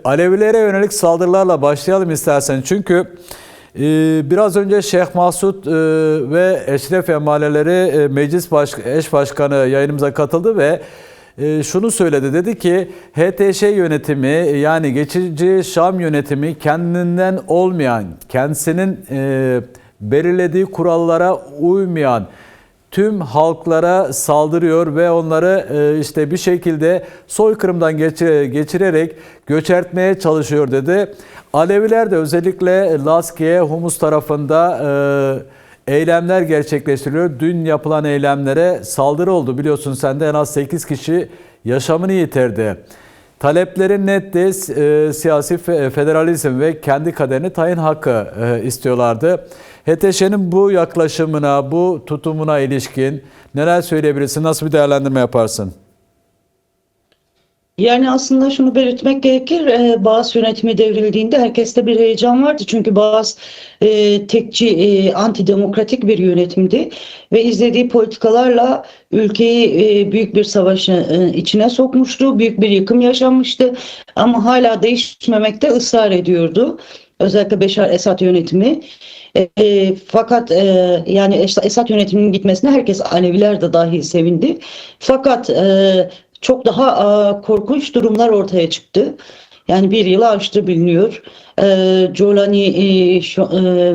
Alevilere yönelik saldırılarla başlayalım istersen. Çünkü biraz önce Şeyh Mahsud ve Eşref Emaneleri Meclis Eş Başkanı yayınımıza katıldı ve şunu söyledi. Dedi ki HTŞ yönetimi, yani geçici Şam yönetimi, kendinden olmayan, kendisinin belirlediği kurallara uymayan tüm halklara saldırıyor ve onları işte bir şekilde soykırımdan geçirerek göçertmeye çalışıyor dedi. Aleviler de özellikle Laskiye, Humus tarafında eylemler gerçekleştiriyor. Dün yapılan eylemlere saldırı oldu. Biliyorsun sen de en az 8 kişi yaşamını yitirdi. Talepleri netti. Siyasi federalizm ve kendi kaderini tayin hakkı istiyorlardı. HTŞ'nin bu yaklaşımına, bu tutumuna ilişkin neler söyleyebilirsin? Nasıl bir değerlendirme yaparsın? Yani aslında şunu belirtmek gerekir. Baas yönetimi devrildiğinde herkeste bir heyecan vardı. Çünkü Baas tekçi, antidemokratik bir yönetimdi. Ve izlediği politikalarla ülkeyi büyük bir savaşın içine sokmuştu. Büyük bir yıkım yaşanmıştı. Ama hala değişmemekte ısrar ediyordu. Özellikle Beşar Esad yönetimi. Fakat yani Esad yönetiminin gitmesine herkes, Aleviler de dahil, sevindi. Fakat çok daha korkunç durumlar ortaya çıktı. Yani bir yılı aştı biliniyor. Jolani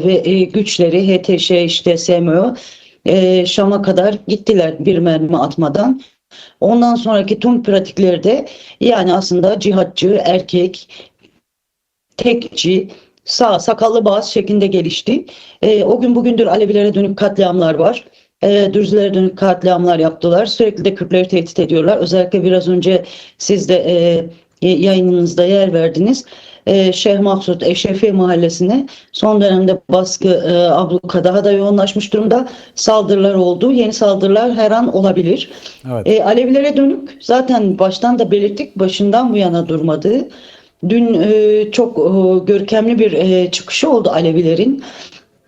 ve güçleri, HTŞ, işte SMO Şam'a kadar gittiler bir mermi atmadan. Ondan sonraki tüm pratikleri yani aslında cihatçı, erkek, tekçi, sakallı Baas şeklinde gelişti. O gün bugündür Alevilere dönük katliamlar var. Dürzülere dönük katliamlar yaptılar. Sürekli de Kürtleri tehdit ediyorlar. Özellikle biraz önce siz de yayınınızda yer verdiniz. Şeyh Mahsud Eşrefiye Mahallesi'ne son dönemde baskı, abluka daha da yoğunlaşmış durumda. Saldırılar oldu. Yeni saldırılar her an olabilir. Evet. Alevilere dönük zaten baştan da belirttik, başından bu yana durmadı. Dün çok görkemli bir çıkışı oldu Alevilerin.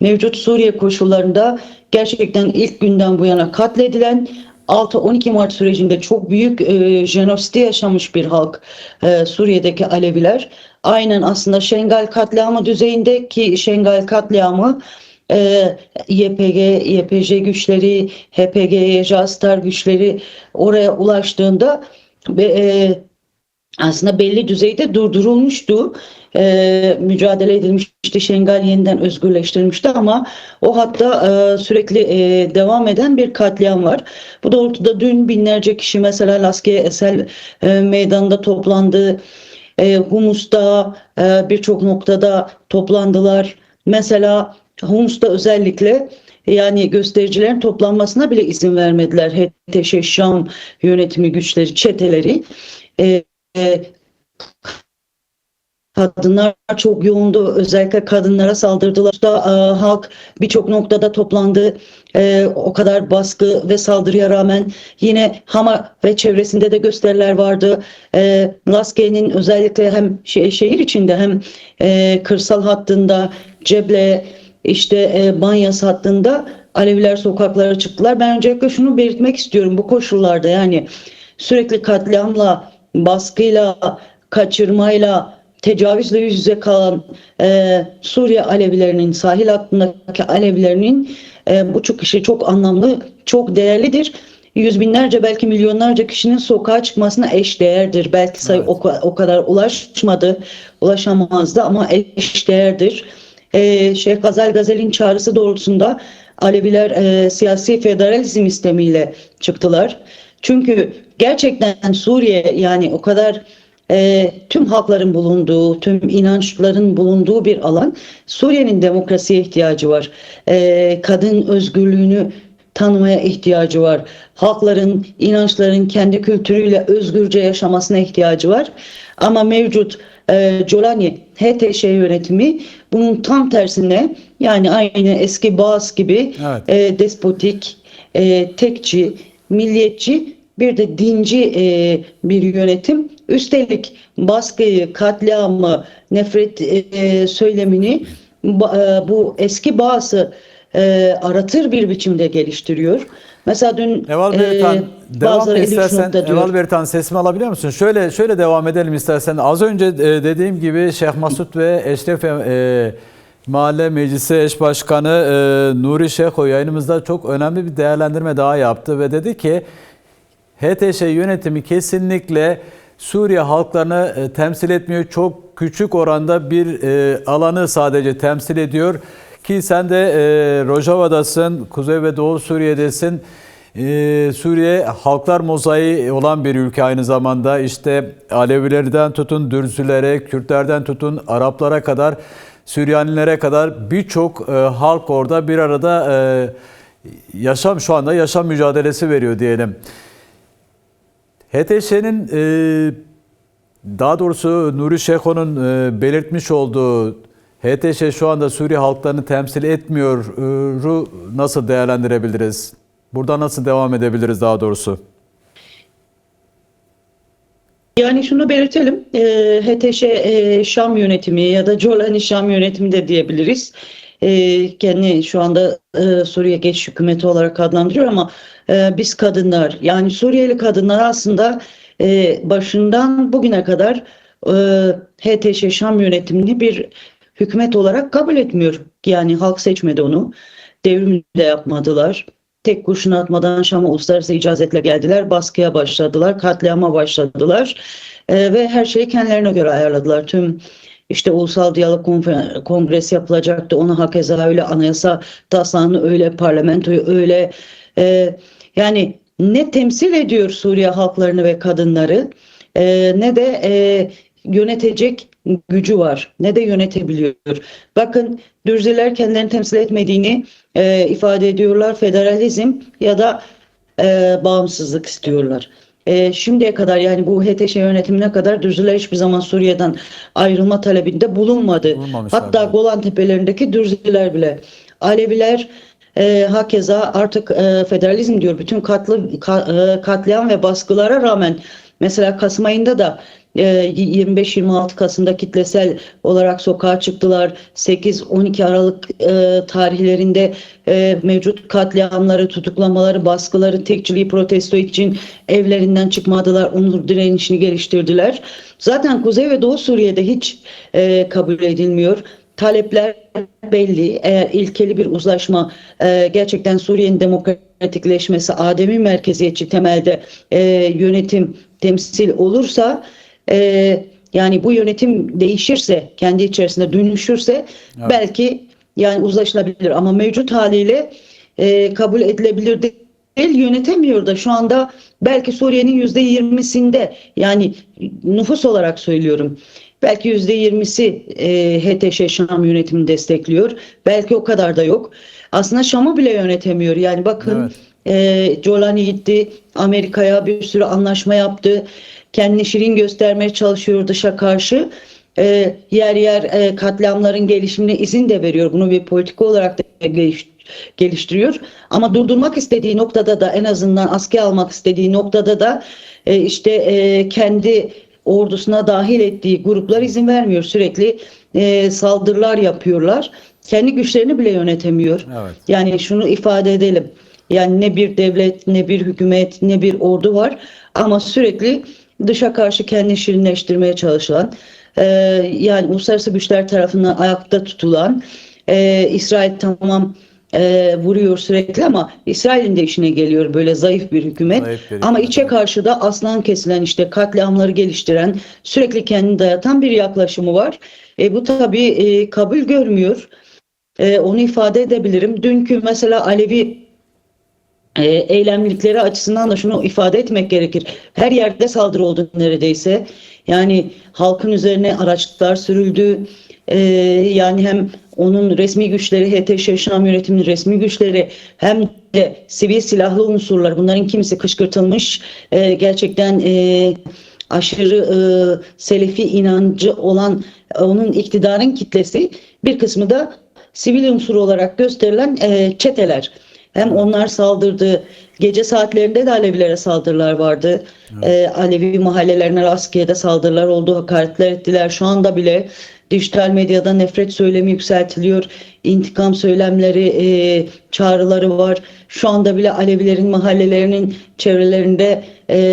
Mevcut Suriye koşullarında gerçekten ilk günden bu yana katledilen, 6-12 Mart sürecinde çok büyük jenosidi yaşamış bir halk Suriye'deki Aleviler. Aynen aslında Şengal katliamı düzeyinde, ki Şengal katliamı YPG, YPJ güçleri, HPG, Jastar güçleri oraya ulaştığında aslında belli düzeyde durdurulmuştu. Mücadele edilmişti. Şengal yeniden özgürleştirilmişti ama o hatta sürekli devam eden bir katliam var. Bu doğrultuda dün binlerce kişi mesela Laskiye Esel meydanında toplandı. Humus'ta birçok noktada toplandılar. Mesela Humus'ta özellikle yani göstericilerin toplanmasına bile izin vermediler. HTŞ Şam yönetimi güçleri, çeteleri. Kadınlar çok yoğundu. Özellikle kadınlara saldırdılar. Halk birçok noktada toplandı. O kadar baskı ve saldırıya rağmen yine Hama ve çevresinde de gösteriler vardı. Laskiye'nin özellikle hem şehir içinde hem kırsal hattında, Ceble, işte Banyas hattında Aleviler sokaklara çıktılar. Ben öncelikle şunu belirtmek istiyorum. Bu koşullarda yani sürekli katliamla, baskıyla, kaçırmayla, tecavüzle yüz yüze kalan Suriye Alevilerinin, sahil hattındaki Alevilerinin bu çıkışı çok anlamlı, çok değerlidir. Yüz binlerce, belki milyonlarca kişinin sokağa çıkmasına eşdeğerdir. Belki sayı Evet. o kadar ulaşamazdı ama eşdeğerdir. Şeyh Gazel'in çağrısı doğrultusunda Aleviler siyasi federalizm istemiyle çıktılar. Çünkü gerçekten Suriye, yani o kadar tüm halkların bulunduğu, tüm inançların bulunduğu bir alan. Suriye'nin demokrasiye ihtiyacı var. Kadın özgürlüğünü tanımaya ihtiyacı var. Halkların, inançların kendi kültürüyle özgürce yaşamasına ihtiyacı var. Ama mevcut Jolani HTŞ yönetimi bunun tam tersine, yani aynı eski Baas gibi Evet. despotik, tekçi, milliyetçi, bir de dinci bir yönetim. Üstelik baskıyı, katliamı, nefret söylemini bu eski Baas'ı aratır bir biçimde geliştiriyor. Mesela dün Eval Beritan, devam bazıları istersen 53 diyor. Eval Beritan sesimi alabiliyor musun? Şöyle devam edelim istersen. Az önce dediğim gibi Şeyh Masud ve Eşref Mahalle Meclisi Eş Başkanı Nuri Şeho yayınımızda çok önemli bir değerlendirme daha yaptı ve dedi ki HTŞ yönetimi kesinlikle Suriye halklarını temsil etmiyor. Çok küçük oranda bir alanı sadece temsil ediyor. Ki sen de Rojava'dasın, Kuzey ve Doğu Suriye'desin. Suriye halklar mozaiği olan bir ülke aynı zamanda. İşte Alevilerden tutun Dürzülere, Kürtlerden tutun Araplara kadar, Süryanilere kadar birçok halk orada bir arada şu anda yaşam mücadelesi veriyor diyelim. HTŞ'nin daha doğrusu Nuri Şeho'nun belirtmiş olduğu HTŞ şu anda Suriye halklarını temsil etmiyor'u nasıl değerlendirebiliriz? Burada nasıl devam edebiliriz daha doğrusu? Yani şunu belirtelim, HTŞ Şam yönetimi ya da Colani Şam yönetimi de diyebiliriz. Kendi şu anda Suriye Geçiş Hükümeti olarak adlandırıyor ama biz kadınlar, yani Suriyeli kadınlar aslında başından bugüne kadar HTŞ Şam yönetimini bir hükümet olarak kabul etmiyor. Yani halk seçmedi onu, devrim de yapmadılar. Tek kurşun atmadan Şam'a uluslararası icazetle geldiler, baskıya başladılar, katliama başladılar ve her şeyi kendilerine göre ayarladılar. Tüm işte Ulusal Diyalog Kongresi yapılacaktı, ona hakeza öyle, anayasa taslağını öyle, parlamentoyu öyle. Yani ne temsil ediyor Suriye halklarını ve kadınları ne de yönetecek gücü var, ne de yönetebiliyor. Bakın, Dürziler kendilerini temsil etmediğini ifade ediyorlar. Federalizm ya da bağımsızlık istiyorlar. Şimdiye kadar, yani bu HTŞ yönetimine kadar Dürziler hiçbir zaman Suriye'den ayrılma talebinde bulunmadı. Hatta Golan Tepelerindeki Dürziler bile. Aleviler hakeza artık federalizm diyor. Bütün katliam ve baskılara rağmen, mesela Kasım ayında da 25-26 Kasım'da kitlesel olarak sokağa çıktılar. 8-12 Aralık tarihlerinde mevcut katliamları, tutuklamaları, baskıları, tekçiliği protesto için evlerinden çıkmadılar. Onur direnişini geliştirdiler. Zaten Kuzey ve Doğu Suriye'de hiç kabul edilmiyor. Talepler belli. Eğer ilkeli bir uzlaşma, gerçekten Suriye'nin demokratikleşmesi, ademi merkeziyetçi temelde yönetim temsil olursa, yani bu yönetim değişirse, kendi içerisinde dönüşürse, evet, belki yani uzlaşılabilir ama mevcut haliyle kabul edilebilir değil. Yönetemiyor da şu anda. Belki Suriye'nin %20'sinde, yani nüfus olarak söylüyorum, belki %20'si HTŞ Şam yönetimini destekliyor. Belki o kadar da yok. Aslında Şam'ı bile yönetemiyor. Yani bakın, evet, Colani gitti Amerika'ya, bir sürü anlaşma yaptı. Kendini şirin göstermeye çalışıyor dışa karşı. Yer yer katliamların gelişimine izin de veriyor. Bunu bir politika olarak da geliştiriyor. Ama durdurmak istediği noktada da, en azından askıya almak istediği noktada da işte kendi ordusuna dahil ettiği gruplar izin vermiyor. Sürekli saldırılar yapıyorlar. Kendi güçlerini bile yönetemiyor. Evet. Yani şunu ifade edelim. Yani ne bir devlet, ne bir hükümet, ne bir ordu var. Ama sürekli dışa karşı kendini şirinleştirmeye çalışılan, yani uluslararası güçler tarafından ayakta tutulan, İsrail tamam vuruyor sürekli ama İsrail'in de işine geliyor böyle zayıf bir hükümet. Ama içe karşı da aslan kesilen, işte katliamları geliştiren, sürekli kendini dayatan bir yaklaşımı var. Bu tabii kabul görmüyor. Onu ifade edebilirim. Dünkü mesela Alevi eylemlilikleri açısından da şunu ifade etmek gerekir. Her yerde saldırı oldu neredeyse. Yani halkın üzerine araçlar sürüldü. Yani hem onun resmi güçleri, HTŞ Şam yönetiminin resmi güçleri, hem de sivil silahlı unsurlar, bunların kimisi kışkırtılmış. Gerçekten aşırı Selefi inancı olan onun iktidarın kitlesi, bir kısmı da sivil unsur olarak gösterilen çeteler. Hem onlar saldırdı. Gece saatlerinde de Alevilere saldırılar vardı. Evet. Alevi mahallelerine, Raskiye'de saldırılar oldu, hakaretler ettiler. Şu anda bile Dijital medyada nefret söylemi yükseltiliyor. İntikam söylemleri, çağrıları var. Şu anda bile Alevilerin mahallelerinin çevrelerinde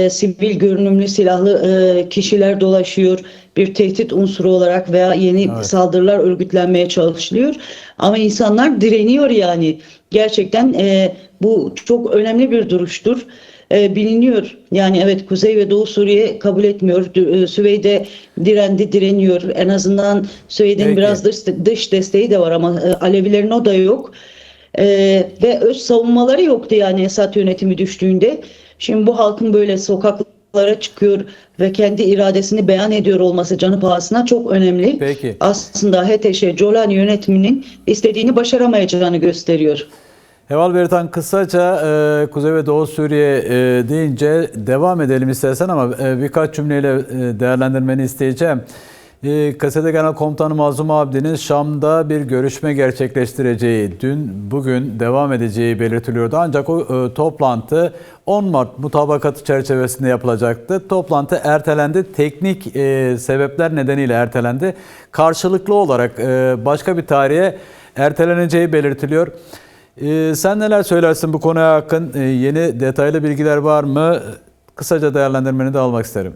sivil görünümlü silahlı kişiler dolaşıyor. Bir tehdit unsuru olarak veya yeni Evet. saldırılar örgütlenmeye çalışılıyor. Ama insanlar direniyor yani. Gerçekten bu çok önemli bir duruştur. Biliniyor. Yani evet, Kuzey ve Doğu Suriye kabul etmiyor. Süveyde direndi, direniyor. En azından Süveyde'nin Peki. biraz dış desteği de var ama Alevilerin o da yok. Ve öz savunmaları yoktu yani Esad yönetimi düştüğünde. Şimdi bu halkın böyle sokaklara çıkıyor ve kendi iradesini beyan ediyor olması canı pahasına çok önemli. Peki. Aslında HTŞ Jolani yönetiminin istediğini başaramayacağını gösteriyor. Heval Beritan, kısaca Kuzey ve Doğu Suriye deyince devam edelim istersen ama birkaç cümleyle değerlendirmeni isteyeceğim. KSD Genel Komutanı Mazlum Abdi'nin Şam'da bir görüşme gerçekleştireceği, bugün devam edeceği belirtiliyordu. Ancak o toplantı 10 Mart mutabakatı çerçevesinde yapılacaktı. Toplantı ertelendi. Teknik sebepler nedeniyle ertelendi. Karşılıklı olarak başka bir tarihe erteleneceği belirtiliyor. Sen neler söylersin bu konuya hakkın? Yeni detaylı bilgiler var mı? Kısaca değerlendirmeni de almak isterim.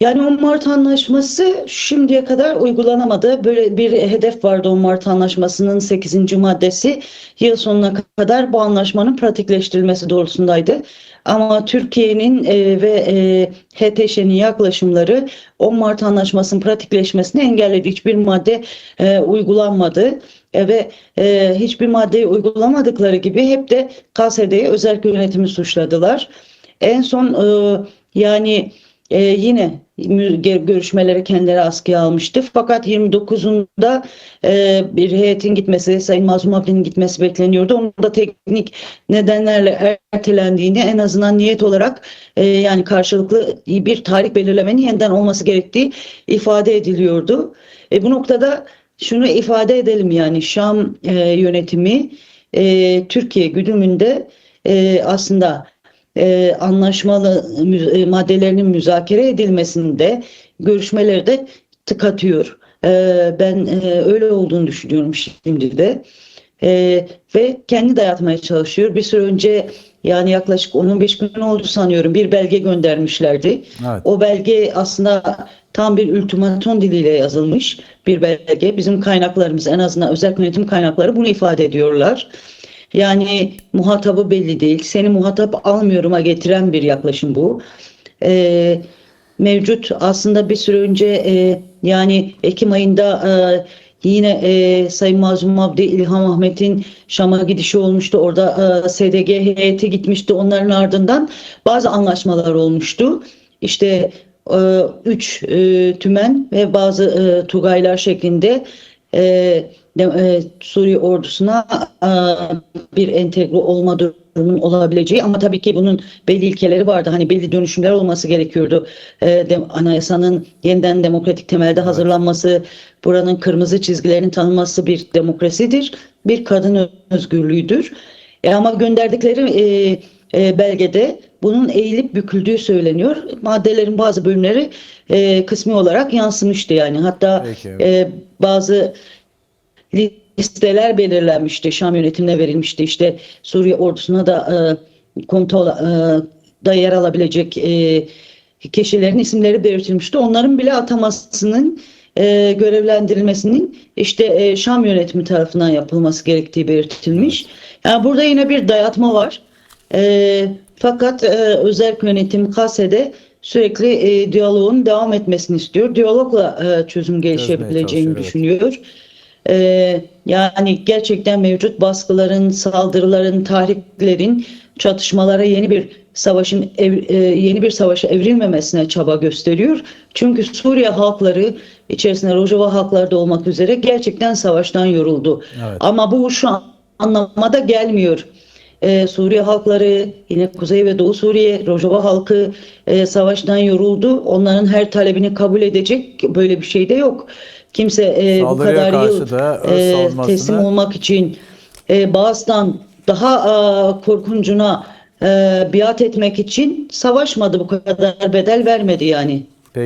Yani 10 Mart Anlaşması şimdiye kadar uygulanamadı. Böyle bir hedef vardı 10 Mart Anlaşması'nın 8. maddesi. Yıl sonuna kadar bu anlaşmanın pratikleştirilmesi doğrultusundaydı. Ama Türkiye'nin ve HTŞ'nin yaklaşımları 10 Mart Anlaşması'nın pratikleşmesini engelledi. Hiçbir madde uygulanmadı. Ve hiçbir maddeyi uygulamadıkları gibi hep de KSD'yi özerk yönetimi suçladılar. En son yani yine görüşmeleri kendileri askıya almıştı. Fakat 29'unda bir heyetin gitmesi, Sayın Mazlum Abdi'nin gitmesi bekleniyordu. Onun da teknik nedenlerle ertelendiğini, en azından niyet olarak yani karşılıklı bir tarih belirlemenin yeniden olması gerektiği ifade ediliyordu. Bu noktada şunu ifade edelim, yani Şam yönetimi Türkiye güdümünde aslında anlaşmalı maddelerinin müzakere edilmesinde görüşmeleri de tıkatıyor. Ben öyle olduğunu düşünüyorum şimdi de. Ve kendi dayatmaya çalışıyor. Bir süre önce, yani yaklaşık 10-15 gün oldu sanıyorum, bir belge göndermişlerdi. Evet. O belge aslında tam bir ultimatom diliyle yazılmış bir belge. Bizim kaynaklarımız, en azından özel yönetim kaynakları bunu ifade ediyorlar. Yani muhatabı belli değil. Seni muhatap almıyorum'a getiren bir yaklaşım bu. Mevcut aslında bir süre önce yani Ekim ayında yine Sayın Mazlum Abdi, İlham Ahmet'in Şam'a gidişi olmuştu. Orada SDG heyeti gitmişti. Onların ardından bazı anlaşmalar olmuştu. İşte 3 tümen ve bazı tugaylar şeklinde Suriye ordusuna bir entegre olma durumunun olabileceği, ama tabii ki bunun belli ilkeleri vardı. Hani belli dönüşümler olması gerekiyordu. Anayasanın yeniden demokratik temelde hazırlanması, buranın kırmızı çizgilerinin tanınması bir demokrasidir, bir kadın özgürlüğüdür. Ama gönderdikleri belgede bunun eğilip büküldüğü söyleniyor. Maddelerin bazı bölümleri kısmi olarak yansımıştı yani. Hatta bazı listeler belirlenmişti. Şam yönetimine verilmişti. İşte Suriye ordusuna da komuta da yer alabilecek kişilerin isimleri belirtilmişti. Onların bile atamasının, görevlendirilmesinin işte Şam yönetimi tarafından yapılması gerektiği belirtilmiş. Yani burada yine bir dayatma var. Fakat özerk yönetim KSD sürekli diyaloğun devam etmesini istiyor. Diyalogla çözüm gelişebileceğini düşünüyor. Yani gerçekten mevcut baskıların, saldırıların, tahriklerin, çatışmalara yeni bir savaşa evrilmemesine çaba gösteriyor. Çünkü Suriye halkları, içerisinde Rojava halkları da olmak üzere, gerçekten savaştan yoruldu. Evet. Ama bu şu anlamada gelmiyor. Suriye halkları, yine Kuzey ve Doğu Suriye, Rojava halkı savaştan yoruldu. Onların her talebini kabul edecek böyle bir şey de yok. Kimse bu kadar yıl teslim olmak için Bağız'dan daha korkuncuna biat etmek için savaşmadı, bu kadar bedel vermedi yani.